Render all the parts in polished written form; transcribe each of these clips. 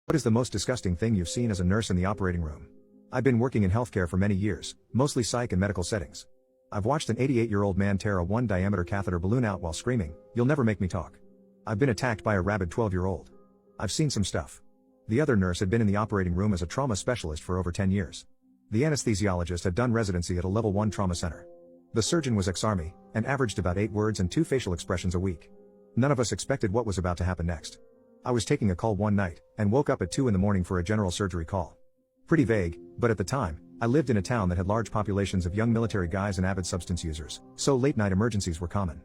What is the most disgusting thing you've seen as a nurse in the operating room? I've been working in healthcare for many years, mostly psych and medical settings. I've watched an 88-year-old man tear a 1-diameter catheter balloon out while screaming, "You'll never make me talk." I've been attacked by a rabid 12-year-old. I've seen some stuff. The other nurse had been in the operating room as a trauma specialist for over 10 years. The anesthesiologist had done residency at a level 1 trauma center. The surgeon was ex-army, and averaged about 8 words and 2 facial expressions a week. None of us expected what was about to happen next. I was taking a call one night, and woke up at 2 in the morning for a general surgery call. Pretty vague, but at the time, I lived in a town that had large populations of young military guys and avid substance users, so late-night emergencies were common.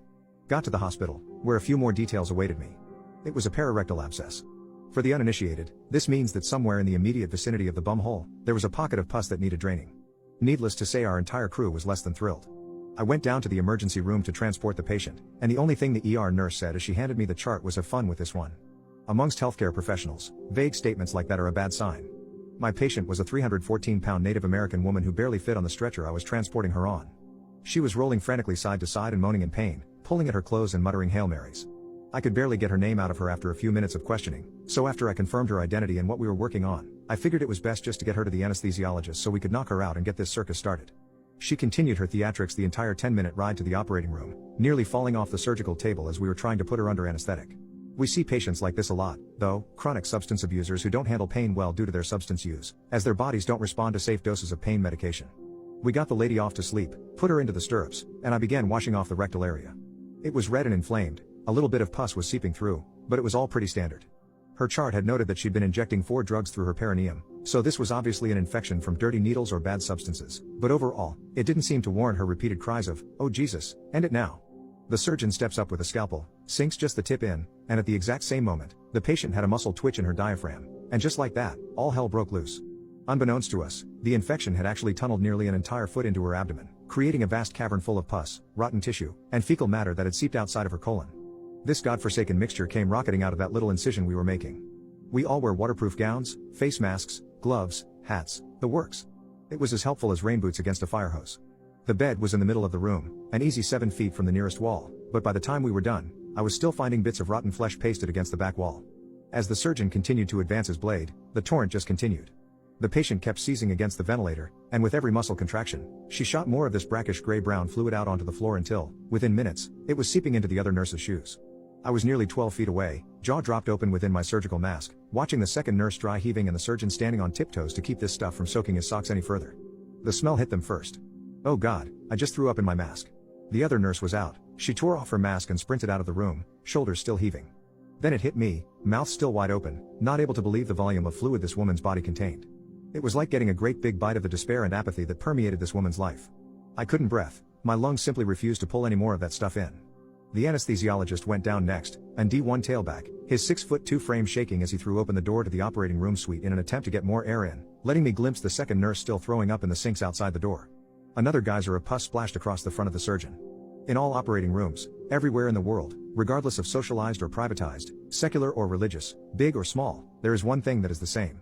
Got to the hospital, where a few more details awaited me. It was a pararectal abscess. For the uninitiated, this means that somewhere in the immediate vicinity of the bum hole, there was a pocket of pus that needed draining. Needless to say, our entire crew was less than thrilled. I went down to the emergency room to transport the patient, and the only thing the ER nurse said as she handed me the chart was, "Have fun with this one." Amongst healthcare professionals, vague statements like that are a bad sign. My patient was a 314-pound Native American woman who barely fit on the stretcher I was transporting her on. She was rolling frantically side to side and moaning in pain, pulling at her clothes and muttering Hail Marys. I could barely get her name out of her after a few minutes of questioning, so after I confirmed her identity and what we were working on, I figured it was best just to get her to the anesthesiologist so we could knock her out and get this circus started. She continued her theatrics the entire 10-minute ride to the operating room, nearly falling off the surgical table as we were trying to put her under anesthetic. We see patients like this a lot, though, chronic substance abusers who don't handle pain well due to their substance use, as their bodies don't respond to safe doses of pain medication. We got the lady off to sleep, put her into the stirrups, and I began washing off the rectal area. It was red and inflamed, a little bit of pus was seeping through, but it was all pretty standard. Her chart had noted that she'd been injecting 4 drugs through her perineum, so this was obviously an infection from dirty needles or bad substances, but overall, it didn't seem to warrant her repeated cries of, "Oh Jesus, end it now." The surgeon steps up with a scalpel, sinks just the tip in, and at the exact same moment, the patient had a muscle twitch in her diaphragm, and just like that, all hell broke loose. Unbeknownst to us, the infection had actually tunneled nearly an entire foot into her abdomen, creating a vast cavern full of pus, rotten tissue, and fecal matter that had seeped outside of her colon. This godforsaken mixture came rocketing out of that little incision we were making. We all wear waterproof gowns, face masks, gloves, hats, the works. It was as helpful as rain boots against a fire hose. The bed was in the middle of the room, an easy 7 feet from the nearest wall, but by the time we were done, I was still finding bits of rotten flesh pasted against the back wall. As the surgeon continued to advance his blade, the torrent just continued. The patient kept seizing against the ventilator, and with every muscle contraction, she shot more of this brackish gray-brown fluid out onto the floor until, within minutes, it was seeping into the other nurse's shoes. I was nearly 12 feet away, jaw dropped open within my surgical mask, watching the second nurse dry heaving and the surgeon standing on tiptoes to keep this stuff from soaking his socks any further. The smell hit them first. Oh God, I just threw up in my mask. The other nurse was out, she tore off her mask and sprinted out of the room, shoulders still heaving. Then it hit me, mouth still wide open, not able to believe the volume of fluid this woman's body contained. It was like getting a great big bite of the despair and apathy that permeated this woman's life. I couldn't breathe, my lungs simply refused to pull any more of that stuff in. The anesthesiologist went down next, and D1 tailback, his 6'2" frame shaking as he threw open the door to the operating room suite in an attempt to get more air in, letting me glimpse the second nurse still throwing up in the sinks outside the door. Another geyser of pus splashed across the front of the surgeon. In all operating rooms, everywhere in the world, regardless of socialized or privatized, secular or religious, big or small, there is one thing that is the same.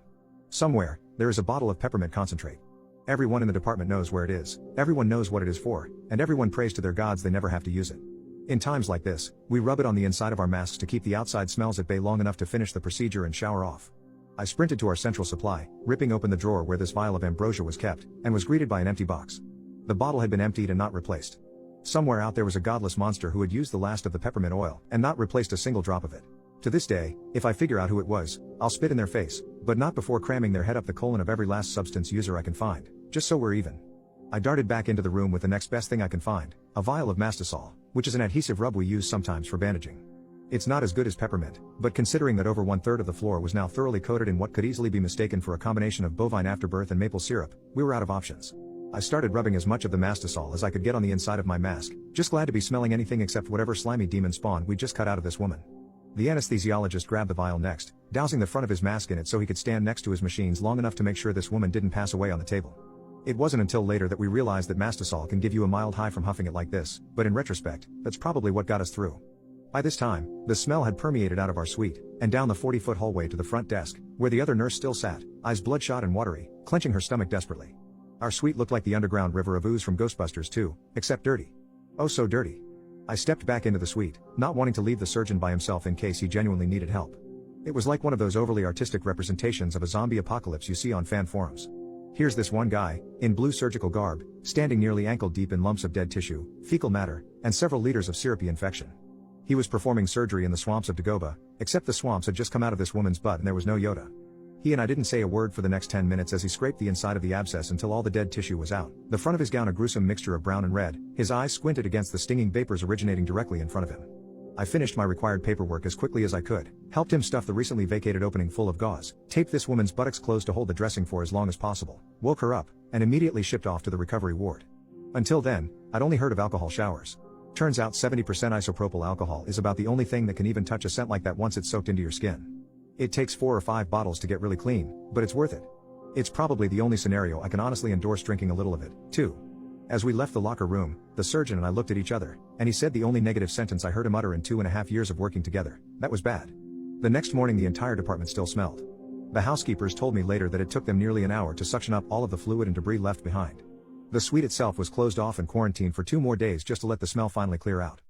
Somewhere, there is a bottle of peppermint concentrate. Everyone in the department knows where it is, everyone knows what it is for, and everyone prays to their gods they never have to use it. In times like this, we rub it on the inside of our masks to keep the outside smells at bay long enough to finish the procedure and shower off. I sprinted to our central supply, ripping open the drawer where this vial of ambrosia was kept, and was greeted by an empty box. The bottle had been emptied and not replaced. Somewhere out there was a godless monster who had used the last of the peppermint oil, and not replaced a single drop of it. To this day, if I figure out who it was, I'll spit in their face, but not before cramming their head up the colon of every last substance user I can find, just so we're even. I darted back into the room with the next best thing I can find, a vial of mastisol, which is an adhesive rub we use sometimes for bandaging. It's not as good as peppermint, but considering that over 1/3 of the floor was now thoroughly coated in what could easily be mistaken for a combination of bovine afterbirth and maple syrup, we were out of options. I started rubbing as much of the mastisol as I could get on the inside of my mask, just glad to be smelling anything except whatever slimy demon spawn we just cut out of this woman. The anesthesiologist grabbed the vial next, dousing the front of his mask in it so he could stand next to his machines long enough to make sure this woman didn't pass away on the table. It wasn't until later that we realized that mastisol can give you a mild high from huffing it like this, but in retrospect, that's probably what got us through. By this time, the smell had permeated out of our suite, and down the 40-foot hallway to the front desk, where the other nurse still sat, eyes bloodshot and watery, clenching her stomach desperately. Our suite looked like the underground river of ooze from Ghostbusters 2, except dirty. Oh so dirty. I stepped back into the suite, not wanting to leave the surgeon by himself in case he genuinely needed help. It was like one of those overly artistic representations of a zombie apocalypse you see on fan forums. Here's this one guy, in blue surgical garb, standing nearly ankle deep in lumps of dead tissue, fecal matter, and several liters of syrupy infection. He was performing surgery in the swamps of Dagoba, except the swamps had just come out of this woman's butt and there was no Yoda. He and I didn't say a word for the next 10 minutes as he scraped the inside of the abscess until all the dead tissue was out. The front of his gown a gruesome mixture of brown and red, his eyes squinted against the stinging vapors originating directly in front of him. I finished my required paperwork as quickly as I could, helped him stuff the recently vacated opening full of gauze, taped this woman's buttocks closed to hold the dressing for as long as possible, woke her up, and immediately shipped off to the recovery ward. Until then, I'd only heard of alcohol showers. Turns out 70% isopropyl alcohol is about the only thing that can even touch a scent like that once it's soaked into your skin. It takes 4 or 5 bottles to get really clean, but it's worth it. It's probably the only scenario I can honestly endorse drinking a little of it, too. As we left the locker room, the surgeon and I looked at each other, and he said the only negative sentence I heard him utter in 2.5 years of working together: that was bad. The next morning the entire department still smelled. The housekeepers told me later that it took them nearly an hour to suction up all of the fluid and debris left behind. The suite itself was closed off and quarantined for 2 more days just to let the smell finally clear out.